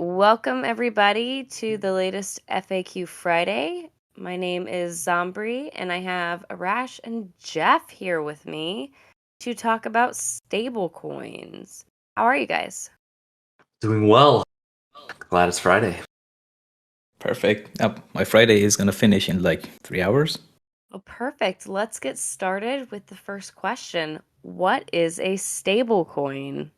Welcome everybody to the latest FAQ Friday. My name is Zombri and I have Arash and Jeff here with me to talk about stablecoins. How are you guys? Doing well. Glad it's Friday. Perfect. My Friday is gonna finish in like 3 hours. Oh, perfect. Let's get started with the first question. What is a stablecoin?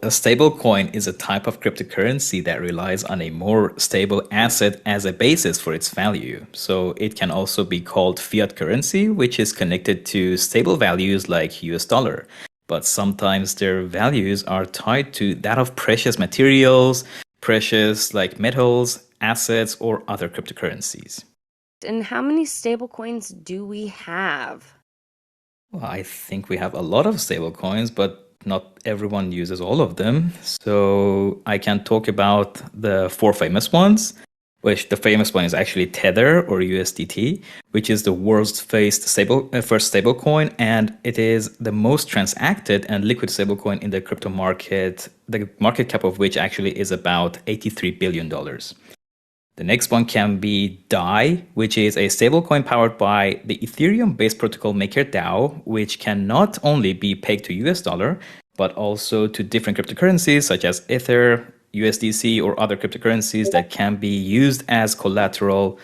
A stablecoin is a type of cryptocurrency that relies on a more stable asset as a basis for its value. So it can also be called fiat currency, which is connected to stable values like US dollar. But sometimes their values are tied to that of precious materials, precious like metals, assets, or other cryptocurrencies. And how many stablecoins do we have? Well, I think we have a lot of stablecoins, but not everyone uses all of them. So I can talk about the four famous ones, which the famous one is actually Tether or USDT, which is the world's first stablecoin, and it is the most transacted and liquid stablecoin in the crypto market, the market cap of which actually is about $83 billion. The next one can be DAI, which is a stablecoin powered by the Ethereum-based protocol MakerDAO, which can not only be pegged to US dollar, but also to different cryptocurrencies such as Ether, USDC, or other cryptocurrencies that can be used as collateral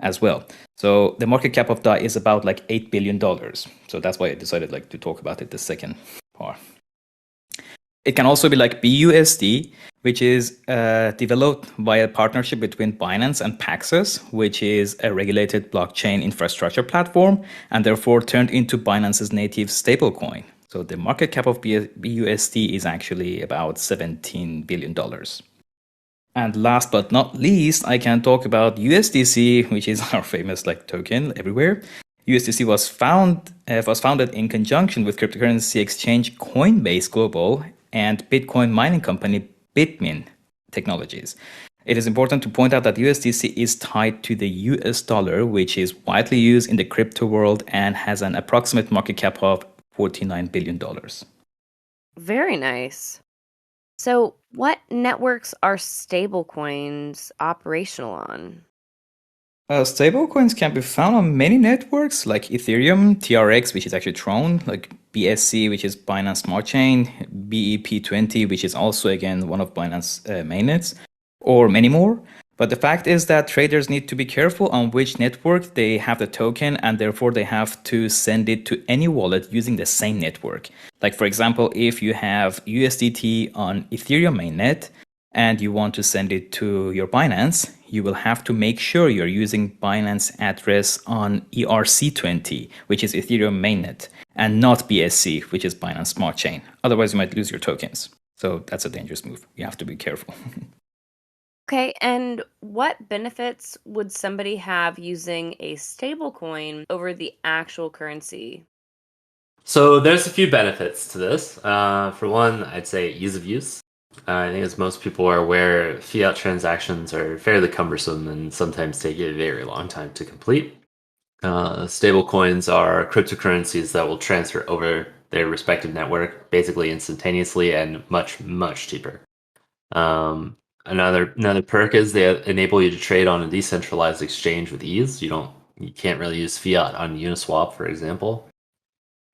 as well. So the market cap of DAI is about like $8 billion. So that's why I decided to talk about it the second part. It can also be like BUSD, which is developed by a partnership between Binance and Paxos, which is a regulated blockchain infrastructure platform, and therefore turned into Binance's native stablecoin. So the market cap of BUSD is actually about $17 billion. And last but not least, I can talk about USDC, which is our famous token everywhere. USDC was founded in conjunction with cryptocurrency exchange Coinbase Global and Bitcoin mining company Bitmain Technologies. It is important to point out that USDC is tied to the US dollar, which is widely used in the crypto world and has an approximate market cap of $49 billion. Very nice. So, what networks are stablecoins operational on? Stablecoins can be found on many networks like Ethereum, TRX, which is actually Tron, like BSC, which is Binance Smart Chain, BEP20, which is also, again, one of Binance mainnets, or many more. But the fact is that traders need to be careful on which network they have the token, and therefore they have to send it to any wallet using the same network. Like, for example, if you have USDT on Ethereum mainnet, and you want to send it to your Binance, you will have to make sure you're using Binance address on ERC20, which is Ethereum mainnet, and not BSC, which is Binance Smart Chain. Otherwise, you might lose your tokens. So that's a dangerous move. You have to be careful. Okay, and what benefits would somebody have using a stablecoin over the actual currency? So there's a few benefits to this. For one, I'd say ease of use. I think as most people are aware, fiat transactions are fairly cumbersome and sometimes take a very long time to complete. Stable coins are cryptocurrencies that will transfer over their respective network basically instantaneously and much, much cheaper. Another perk is they enable you to trade on a decentralized exchange with ease. You can't really use fiat on Uniswap, for example.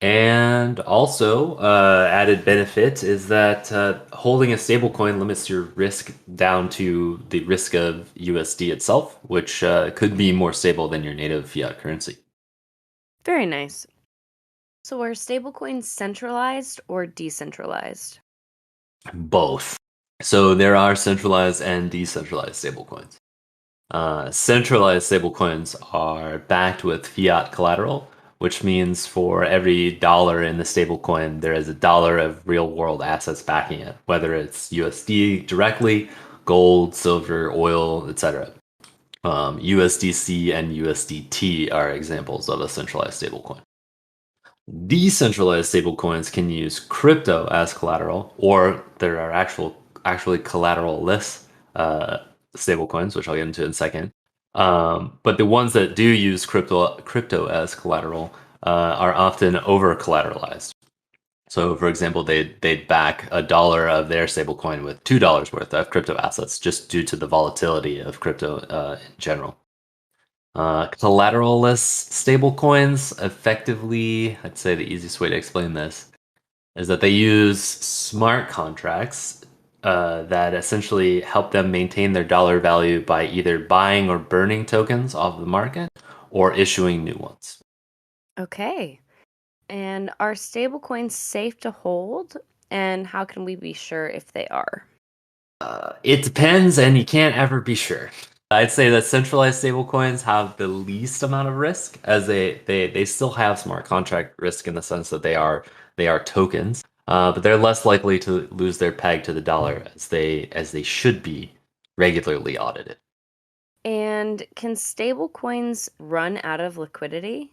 And also, added benefit is that holding a stablecoin limits your risk down to the risk of USD itself, which could be more stable than your native fiat currency. Very nice. So, are stablecoins centralized or decentralized? Both. So there are centralized and decentralized stablecoins. Centralized stablecoins are backed with fiat collateral, which means for every dollar in the stablecoin, there is a dollar of real world assets backing it, whether it's USD directly, gold, silver, oil, etc. USDC and USDT are examples of a centralized stablecoin. Decentralized stablecoins can use crypto as collateral, or there are actually collateral-less stablecoins, which I'll get into in a second. But the ones that do use crypto as collateral are often over collateralized. So, for example, they'd back $1 of their stablecoin with $2 worth of crypto assets, just due to the volatility of crypto in general. Collateralless stablecoins, effectively, I'd say the easiest way to explain this is that they use smart contracts that essentially help them maintain their dollar value by either buying or burning tokens off the market or issuing new ones. Okay. And are stablecoins safe to hold? And how can we be sure if they are? It depends, and you can't ever be sure. I'd say that centralized stablecoins have the least amount of risk, as they still have smart contract risk in the sense that they are tokens, but they're less likely to lose their peg to the dollar as they should be regularly audited. And can stablecoins run out of liquidity?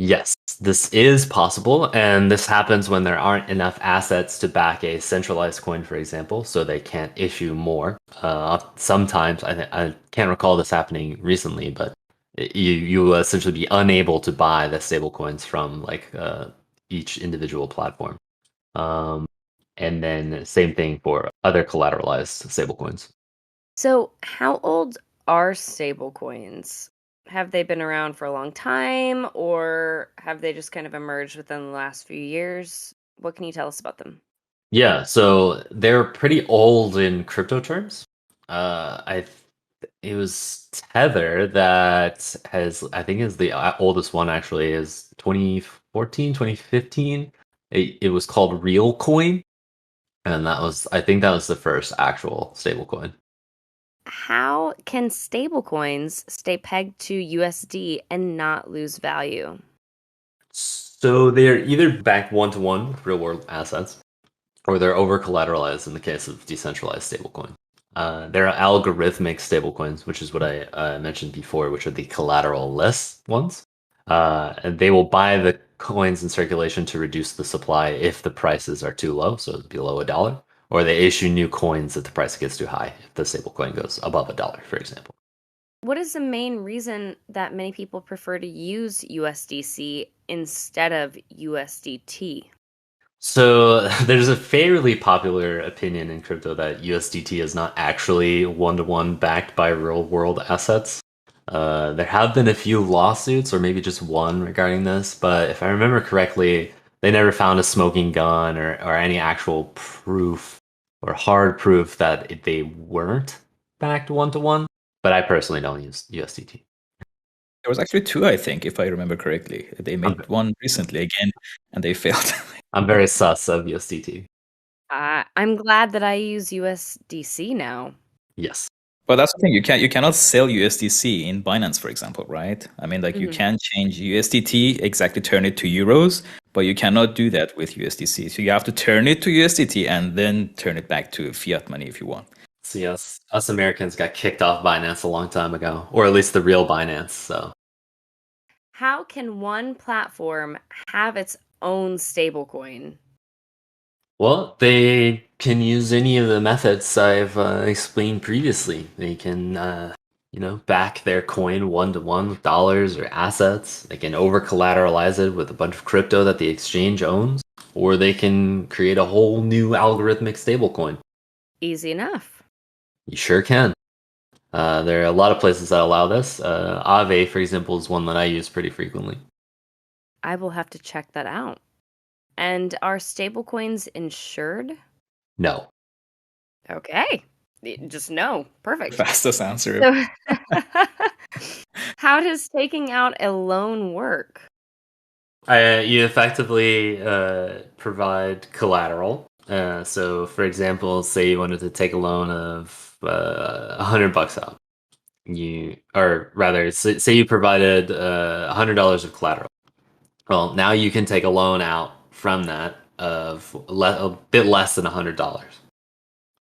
Yes, this is possible, and this happens when there aren't enough assets to back a centralized coin, for example, so they can't issue more. Sometimes, I can't recall this happening recently, but you will essentially be unable to buy the stable coins from each individual platform. Um, and then same thing for other collateralized stablecoins. So, how old are stablecoins? Have they been around for a long time, or have they just kind of emerged within the last few years? What can you tell us about them? Yeah, so they're pretty old in crypto terms. I It was Tether that has, I think, is the oldest one actually, is 2014, 2015. It was called Real Coin, and I think that was the first actual stablecoin. How can stablecoins stay pegged to USD and not lose value? So they're either backed one-to-one with real-world assets, or they're over collateralized in the case of decentralized stablecoin. There are algorithmic stablecoins, which is what I mentioned before, which are the collateral-less ones. And they will buy the coins in circulation to reduce the supply if the prices are too low, so below $1, or they issue new coins if the price gets too high, if the stablecoin goes above $1, for example. What is the main reason that many people prefer to use USDC instead of USDT? So there's a fairly popular opinion in crypto that USDT is not actually one-to-one backed by real-world assets. There have been a few lawsuits, or maybe just one regarding this, but if I remember correctly, they never found a smoking gun or any actual proof or hard proof that they weren't backed one-to-one. But I personally don't use USDT. There was actually two, I think, if I remember correctly. They I'm, made one recently again, and they failed. I'm very sus of USDT. I'm glad that I use USDC now. Yes. But that's the thing, you cannot sell USDC in Binance, for example, right? I mean, like you Mhm. can change USDT, exactly turn it to euros, but you cannot do that with USDC. So you have to turn it to USDT and then turn it back to fiat money if you want. See, us Americans got kicked off Binance a long time ago, or at least the real Binance. So, How can one platform have its own stablecoin? well, they can use any of the methods I've explained previously. They can, back their coin one-to-one with dollars or assets. They can over collateralize it with a bunch of crypto that the exchange owns, or they can create a whole new algorithmic stablecoin. Easy enough. You sure can. There are a lot of places that allow this. Aave, for example, is one that I use pretty frequently. I will have to check that out. And are stablecoins insured? No. Okay. Just no. Perfect. Fastest answer. So, how does taking out a loan work? You effectively provide collateral. So, for example, say you wanted to take a loan of $100 out. Or rather, say you provided $100 of collateral. Well, now you can take a loan out from that of a bit less than $100.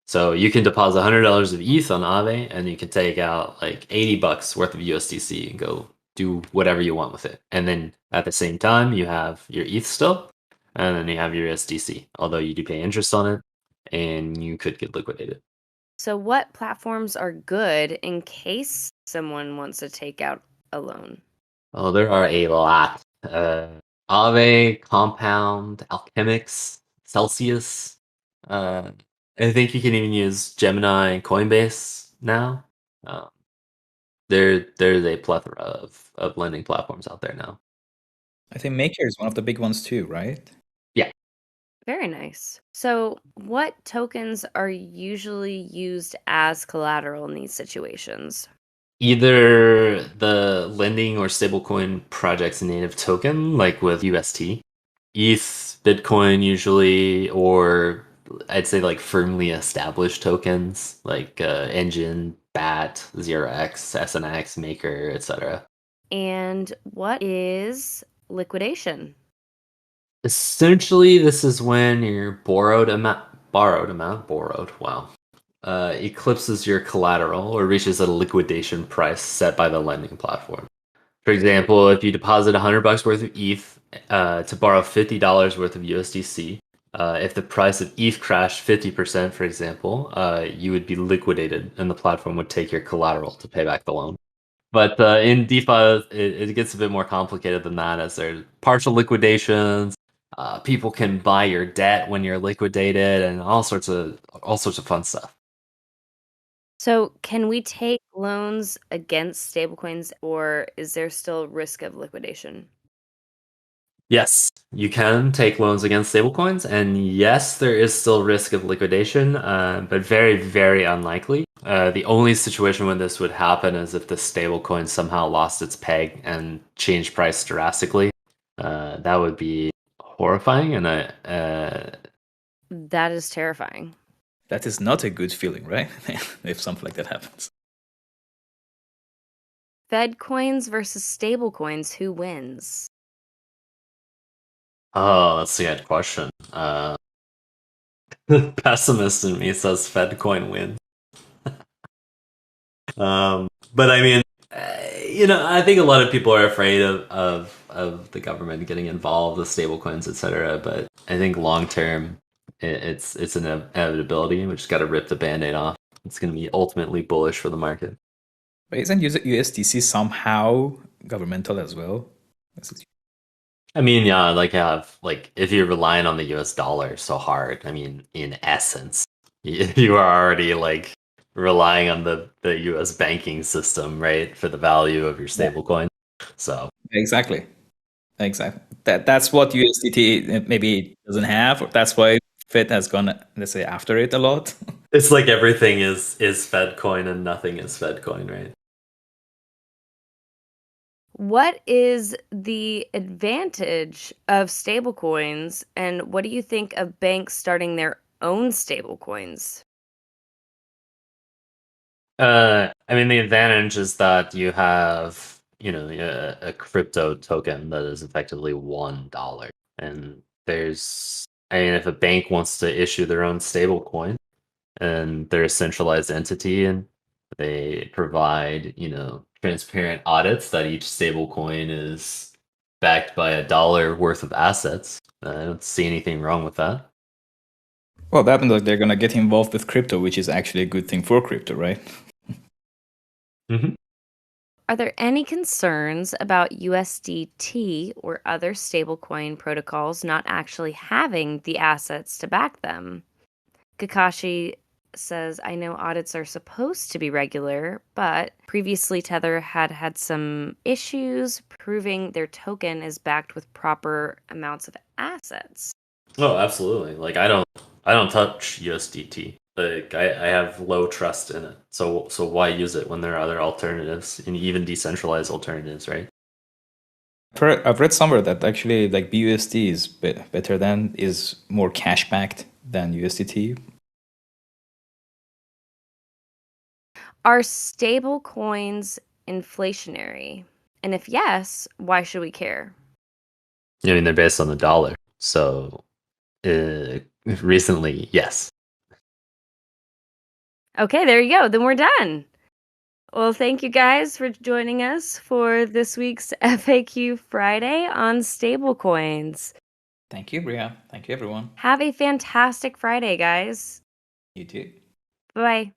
So you can deposit $100 of ETH on Aave, and you can take out like $80 worth of USDC and go do whatever you want with it. And then at the same time, you have your ETH still, and then you have your USDC. Although you do pay interest on it, and you could get liquidated. So, what platforms are good in case someone wants to take out a loan? Oh, there are a lot. Aave, Compound, Alchemix, Celsius. I think you can even use Gemini and Coinbase now. Uh, there's a plethora of lending platforms out there now. I think Maker is one of the big ones too, right? Yeah. Very nice. So, what tokens are usually used as collateral in these situations? Either the lending or stablecoin project's native token, like with UST, ETH, Bitcoin usually, or I'd say like firmly established tokens like Engine, BAT, 0x, SNX, Maker, etc. And what is liquidation? Essentially, this is when your wow, eclipses your collateral or reaches a liquidation price set by the lending platform. For example, if you deposit $100 worth of ETH to borrow $50 worth of USDC, if the price of ETH crashed 50%, for example, you would be liquidated and the platform would take your collateral to pay back the loan. But in DeFi, it gets a bit more complicated than that, as there's partial liquidations. People can buy your debt when you're liquidated, and all sorts of fun stuff. So, can we take loans against stablecoins, or is there still risk of liquidation? Yes, you can take loans against stablecoins, and yes, there is still risk of liquidation, but very, very unlikely. The only situation when this would happen is if the stablecoin somehow lost its peg and changed price drastically. That would be horrifying, and That is terrifying. That is not a good feeling, right? If something like that happens. Fed coins versus stablecoins, who wins? oh, that's a good question. The pessimist in me says Fedcoin wins. But I mean, I think a lot of people are afraid of the government getting involved with stablecoins, etc. But I think long term, it's an inevitability. We just got to rip the band-aid off. It's going to be ultimately bullish for the market. But isn't USDC somehow governmental as well? I mean, yeah, if you're relying on the US dollar so hard, I mean, in essence, you are already like relying on the US banking system, right, for the value of your Yeah. stablecoin. So Exactly. That's what USDT maybe doesn't have. Or that's why Fed has gone, let's say, after it a lot. it's like everything is Fedcoin and nothing is Fedcoin, right? What is the advantage of stablecoins, and what do you think of banks starting their own stablecoins? I mean, the advantage is that you have, a crypto token that is effectively $1. And if a bank wants to issue their own stable coin and they're a centralized entity and they provide, transparent audits that each stable coin is backed by $1 worth of assets, I don't see anything wrong with that. Well, that means like they're gonna get involved with crypto, which is actually a good thing for crypto, right? Mm-hmm. Are there any concerns about USDT or other stablecoin protocols not actually having the assets to back them? Kakashi says, I know audits are supposed to be regular, but previously Tether had some issues proving their token is backed with proper amounts of assets. Oh, absolutely. Like I don't touch USDT. Like I have low trust in it. So why use it when there are other alternatives and even decentralized alternatives, right? I've read somewhere that actually like BUSD is more cash backed than USDT. Are stable coins inflationary? And if yes, why should we care? I mean, they're based on the dollar. So recently, yes. Okay, there you go. Then we're done. Well, thank you guys for joining us for this week's FAQ Friday on stablecoins. Thank you, Bria. Thank you, everyone. Have a fantastic Friday, guys. You too. Bye.